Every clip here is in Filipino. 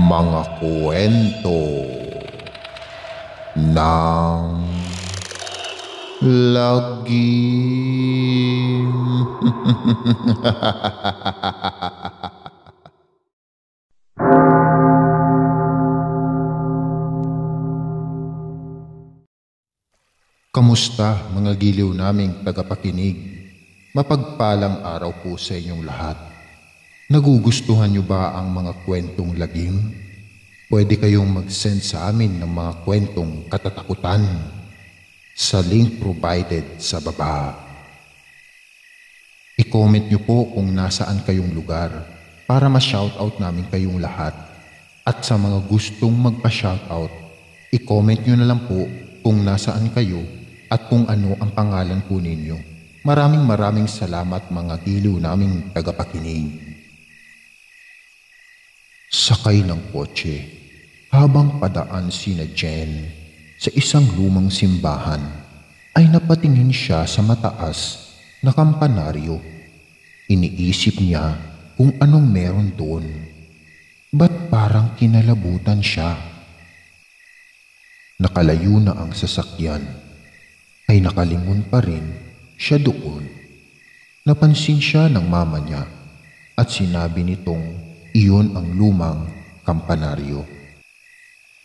Mga kwento ng lagim. Kamusta mga giliw naming tagapakinig? Mapagpalang araw po sa inyong lahat. Nagugustuhan niyo ba ang mga kwentong lagim? Pwede kayong mag-send sa amin ng mga kwentong katatakutan sa link provided sa baba. I-comment niyo po kung nasaan kayong lugar para ma-shoutout namin kayong lahat. At sa mga gustong magpa-shoutout, i-comment niyo na lang po kung nasaan kayo at kung ano ang pangalan po ninyo. Maraming salamat mga giliw naming tagapakinig. Sakay ng kotse habang padaan sina Jen sa isang lumang simbahan ay napatingin siya sa mataas na kampanaryo. Iniisip niya kung anong meron doon. Ba't parang kinalabutan siya? Nakalayo na ang sasakyan ay nakalingon pa rin siya doon. Napansin siya ng mama niya at sinabi nitong iyon ang lumang kampanaryo.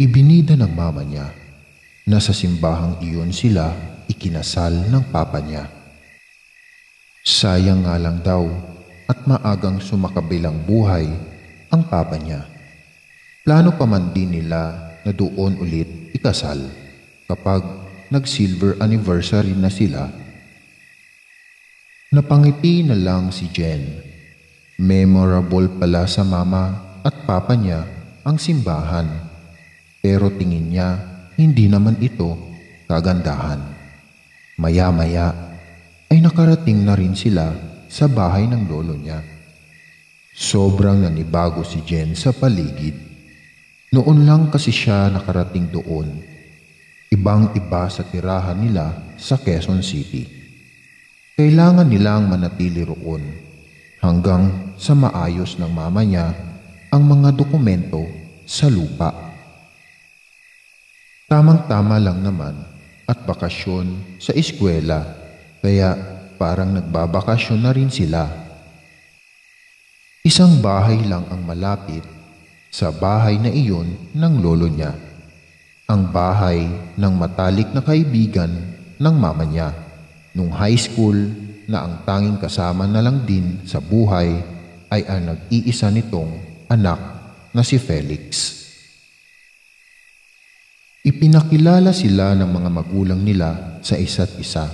Ibinida ng mama niya na sa simbahang iyon sila ikinasal ng papa niya. Sayang nga lang daw at maagang sumakabilang buhay ang papa niya. Plano pa man din nila na doon ulit ikasal kapag nag-silver anniversary na sila. Napangiti na lang si Jen. Memorable pala sa mama at papa niya ang simbahan, pero tingin niya hindi naman ito kagandahan. Maya-maya ay nakarating na rin sila sa bahay ng lolo niya. Sobrang nanibago si Jen sa paligid. Noon lang kasi siya nakarating doon. Ibang-iba sa tirahan nila sa Quezon City. Kailangan nilang manatili roon hanggang sa maayos ng mama niya ang mga dokumento sa lupa. Tamang-tama lang naman at bakasyon sa eskwela, kaya parang nagbabakasyon na rin sila. Isang bahay lang ang malapit sa bahay na iyon ng lolo niya. Ang bahay ng matalik na kaibigan ng mama niya nung high school, na ang tanging kasama na lang din sa buhay ay ang nag-iisa nitong anak na si Felix. Ipinakilala sila ng mga magulang nila sa isa't isa.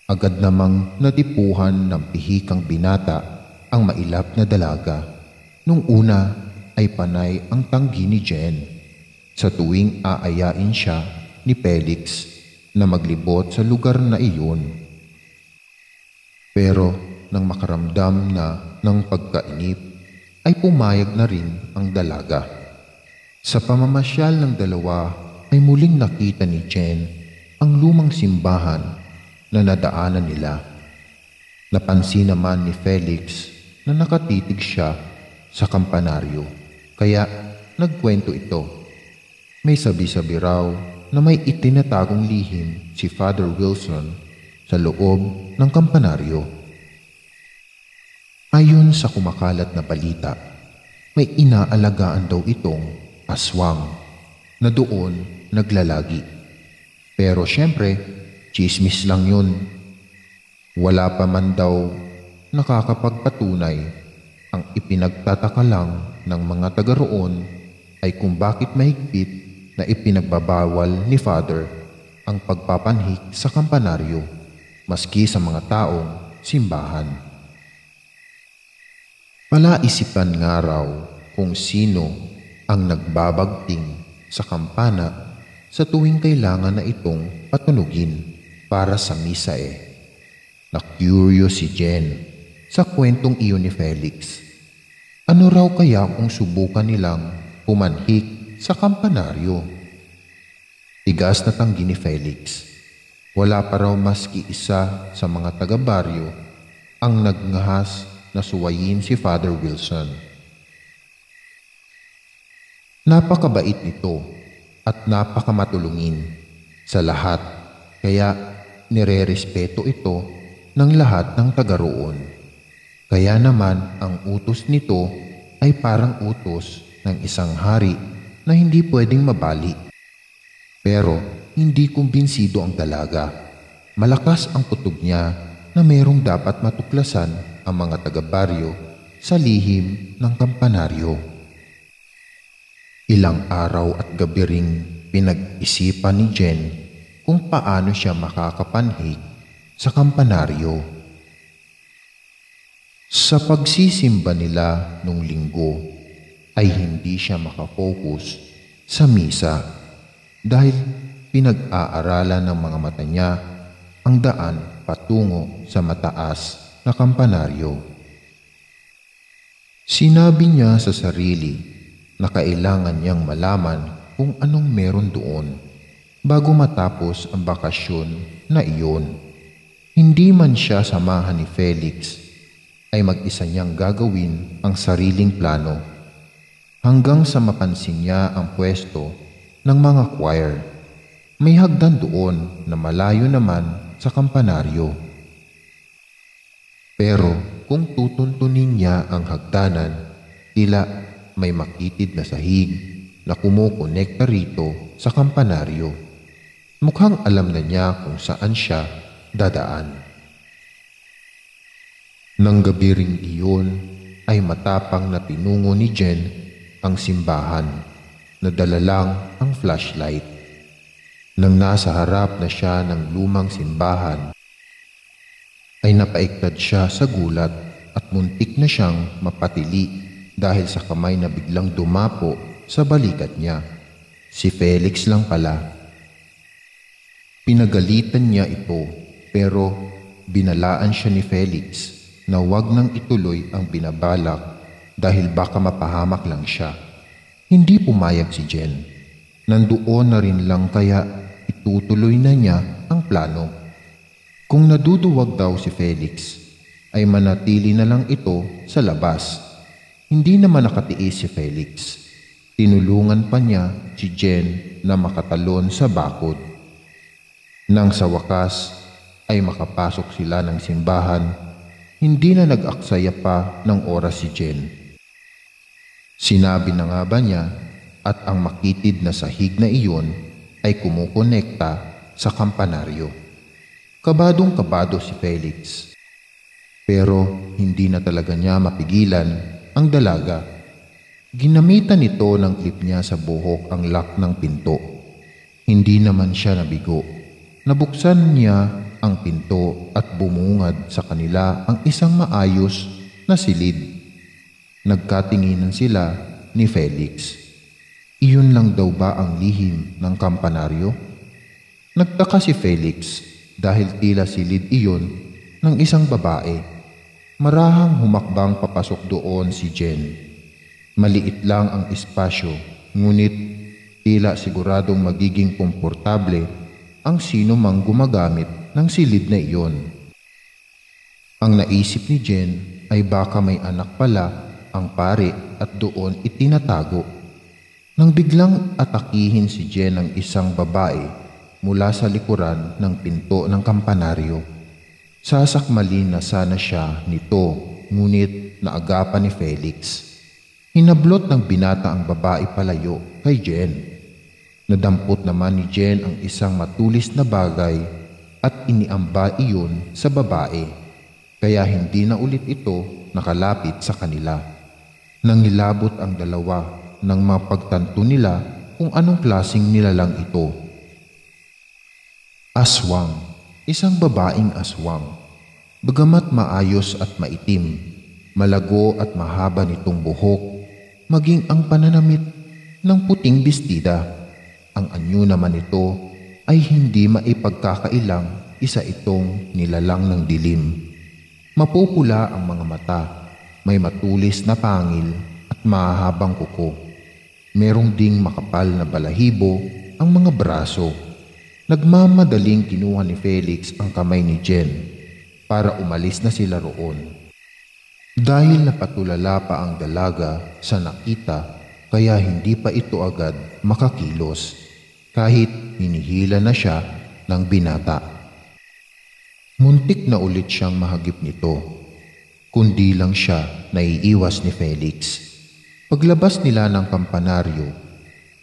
Agad namang natipuhan ng pihikang binata ang mailap na dalaga. Nung una ay panay ang tanggi ni Jen sa tuwing aayain siya ni Felix na maglibot sa lugar na iyon. Pero nang makaramdam na ng pagkainip ay pumayag na rin ang dalaga. Sa pamamasyal ng dalawa ay muling nakita ni Jen ang lumang simbahan na nadaanan nila. Napansin naman ni Felix na nakatitig siya sa kampanaryo, kaya nagkwento ito. May sabi-sabi raw na may itinatagong lihim si Father Wilson sa loob ng kampanaryo. Ayon sa kumakalat na balita, may inaalagaan daw itong aswang na doon naglalagi. Pero syempre, chismis lang yun. Wala pa man daw nakakapagpatunay. Ang ipinagtataka lang ng mga taga roon ay kung bakit mahigpit na ipinagbabawal ni Father ang pagpapanhik sa kampanaryo maski sa mga taong simbahan. Palaisipan nga raw kung sino ang nagbabagting sa kampana sa tuwing kailangan na itong patunugin para sa misa eh. Na-curious si Jen sa kwentong iyon ni Felix. Ano raw kaya kung subukan nilang pumanhik sa kampanaryo? Tigas na tanggi ni Felix. Wala pa raw maski isa sa mga taga-baryo ang nagnghas na suwayin si Father Wilson. Napakabait nito at napakamatulungin sa lahat, kaya nirerespeto ito ng lahat ng taga roon. Kaya naman ang utos nito ay parang utos ng isang hari na hindi pwedeng mabali. Pero hindi kumbinsido ang dalaga. Malakas ang kutob niya na merong dapat matuklasan ang mga taga-baryo sa lihim ng kampanaryo. Ilang araw at gabi ring pinag-isipan ni Jen kung paano siya makakapanhik sa kampanaryo. Sa pagsisimba nila nung linggo ay hindi siya makafocus sa misa dahil pinag-aaralan ng mga mata niya ang daan patungo sa mataas na kampanaryo. Sinabi niya sa sarili na kailangan niyang malaman kung anong meron doon bago matapos ang bakasyon na iyon. Hindi man siya samahan ni Felix, ay mag-isa niyang gagawin ang sariling plano hanggang sa mapansin niya ang pwesto ng mga choir. May hagdan doon na malayo naman sa kampanaryo. Pero kung tutuntunin niya ang hagdanan, tila may makitid na sahig na kumukonekta rito sa kampanaryo. Mukhang alam na niya kung saan siya dadaan. Nang gabi ring iyon ay matapang na pinungo ni Jen ang simbahan na dala lang ang flashlight. Nang nasa harap na siya ng lumang simbahan ay napaiktad siya sa gulat at muntik na siyang mapatili dahil sa kamay na biglang dumapo sa balikat niya. Si Felix lang pala. Pinagalitan niya ito pero binalaan siya ni Felix na wag nang ituloy ang binabalak dahil baka mapahamak lang siya. Hindi pumayag si Jen. Nandoon na rin lang kaya itutuloy na niya ang plano. Kung naduduwag daw si Felix, ay manatili na lang ito sa labas. Hindi naman nakatiis si Felix. Tinulungan pa niya si Jen na makatalon sa bakod. Nang sa wakas ay makapasok sila ng simbahan, hindi na nag-aksaya pa ng oras si Jen. Sinabi na nga ba niya at ang makitid na sahig na iyon ay kumukonekta sa kampanaryo. Kabadong-kabado si Felix. Pero hindi na talaga niya mapigilan ang dalaga. Ginamitan nito ng clip niya sa buhok ang lock ng pinto. Hindi naman siya nabigo. Nabuksan niya ang pinto at bumungad sa kanila ang isang maayos na silid. Nagkatinginan sila ni Felix. Iyon lang daw ba ang lihim ng kampanaryo? Nagtaka si Felix dahil tila silid iyon ng isang babae. Marahang humakbang papasok doon si Jen. Maliit lang ang espasyo, ngunit tila siguradong magiging komportable ang sino mang gumagamit ng silid na iyon. Ang naisip ni Jen ay baka may anak pala ang pare at doon itinatago. Nang biglang atakihin si Jen ng isang babae mula sa likuran ng pinto ng kampanaryo. Sasakmalin na sana siya nito, ngunit naagapan ni Felix. Hinablot ng binata ang babae palayo kay Jen. Nadampot naman ni Jen ang isang matulis na bagay at iniamba iyon sa babae, kaya hindi na ulit ito nakalapit sa kanila. Nangilabot ang dalawa nang mapagtanto nila kung anong klaseng nilalang ito. Aswang, isang babaeng aswang. Bagamat maayos at maitim, malago at mahaba nitong buhok, maging ang pananamit ng puting bestida. Ang anyo naman ito ay hindi maipagkakailang isa itong nilalang ng dilim. Mapupula ang mga mata, may matulis na pangil at mahahabang kuko. Merong ding makapal na balahibo ang mga braso. Nagmamadaling kinuha ni Felix ang kamay ni Jen para umalis na sila roon. Dahil napatulala pa ang dalaga sa nakita, kaya hindi pa ito agad makakilos kahit hinihila na siya ng binata. Muntik na ulit siyang mahagip nito, kundi lang siya naiiwas ni Felix. Paglabas nila ng kampanaryo,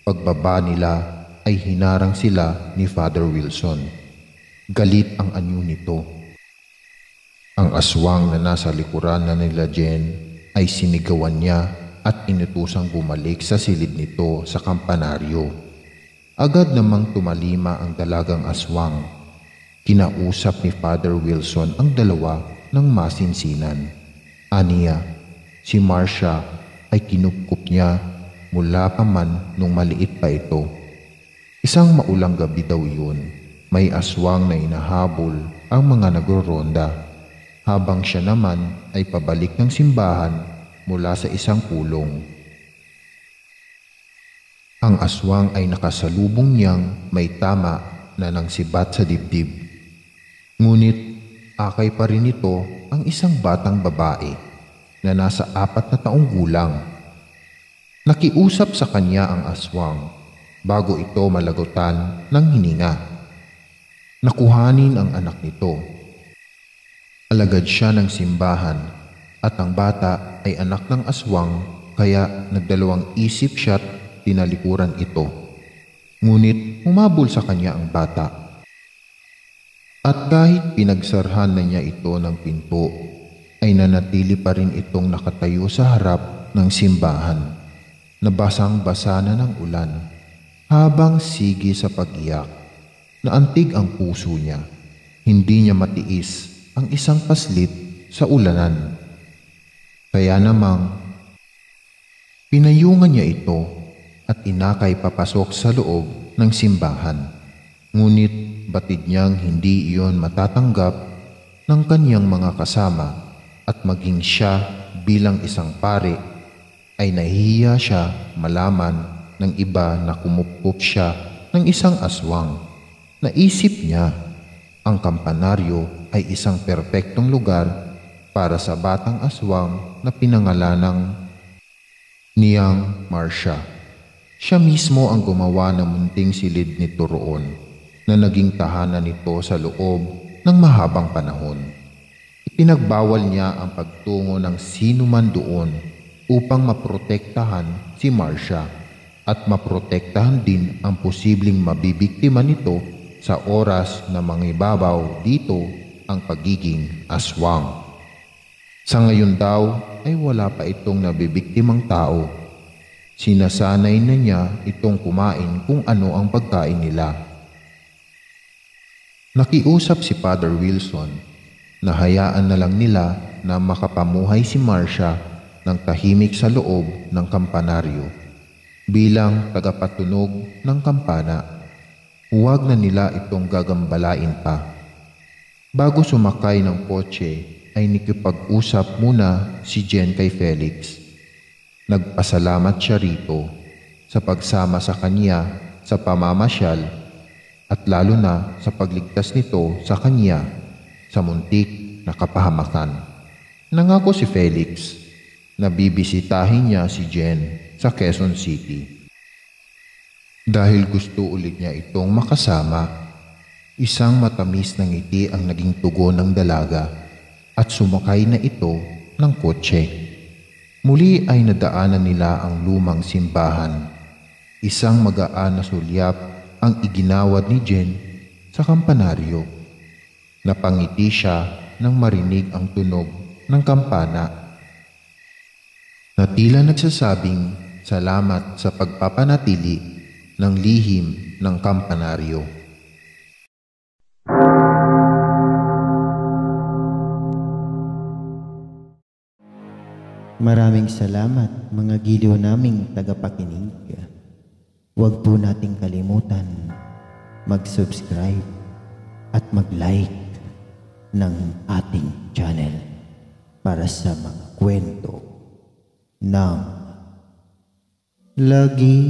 pagbaba nila ay hinarang sila ni Father Wilson. Galit ang anyo nito. Ang aswang na nasa likuran na nila Jen ay sinigawan niya at inutusang bumalik sa silid nito sa kampanaryo. Agad namang tumalima ang dalagang aswang. Kinausap ni Father Wilson ang dalawa ng masinsinan. Aniya, si Marcia ay kinupkup niya mula pa man nung maliit pa ito. Isang maulang gabi daw yun, may aswang na inahabol ang mga nagroronda, habang siya naman ay pabalik ng simbahan mula sa isang pulong. Ang aswang ay nakasalubong niyang may tama na nangsibat sa dibdib. Ngunit akay pa rin ito ang isang batang babae na nasa 4 na taong gulang. Nakiusap sa kanya ang aswang bago ito malagutan ng hininga. Nakuhanin ang anak nito. Alagad siya ng simbahan at ang bata ay anak ng aswang, kaya nagdalawang isip siya't tinalikuran ito. Ngunit humabol sa kanya ang bata. At kahit pinagsarhan na niya ito ng pinto, ay nanatili pa rin itong nakatayo sa harap ng simbahan. Nabasang-basa na ng ulan, habang sige sa pag-iyak. Naantig ang puso niya. Hindi niya matiis ang isang paslit sa ulanan. Kaya namang pinayungan niya ito at inakay papasok sa loob ng simbahan. Ngunit batid niyang hindi iyon matatanggap ng kanyang mga kasama at maging siya bilang isang pare ay nahihiya siya malaman ng iba na kumupkup siya ng isang aswang. Naisip niya ang kampanaryo ay isang perpektong lugar para sa batang aswang na pinangalanang niyang Marcia. Siya mismo ang gumawa ng munting silid nito roon na naging tahanan nito sa loob ng mahabang panahon. Ipinagbawal niya ang pagtungo ng sino man doon upang maprotektahan si Marcia at maprotektahan din ang posibleng mabibiktima nito sa oras na mangibabaw dito ang pagiging aswang. Sa ngayon daw ay wala pa itong nabibiktimang tao. Sinasanay na niya itong kumain kung ano ang pagkain nila. Nakiusap si Father Wilson na hayaan na lang nila na makapamuhay si Marcia ng tahimik sa loob ng kampanaryo bilang tagapatunog ng kampana. Huwag na nila itong gagambalain pa. Bago sumakay ng kotse ay nakipag-usap muna si Jen kay Felix. Nagpasalamat siya rito sa pagsama sa kanya sa pamamasyal at lalo na sa pagligtas nito sa kanya sa muntik na kapahamakan. Nangako si Felix na bibisitahin niya si Jen sa Quezon City. Dahil gusto ulit niya itong makasama, isang matamis na ngiti ang naging tugon ng dalaga at sumakay na ito ng kotse. Muli ay nadaanan nila ang lumang simbahan. Isang magaan na sulyap ang iginawad ni Jen sa kampanaryo. Napangiti siya nang marinig ang tunog ng kampana na tila nagsasabing salamat sa pagpapanatili ng lihim ng kampanaryo. Maraming salamat mga giliw naming tagapakinig. Huwag po nating kalimutan mag-subscribe at mag-like ng ating channel para sa mga kwento ng lagi.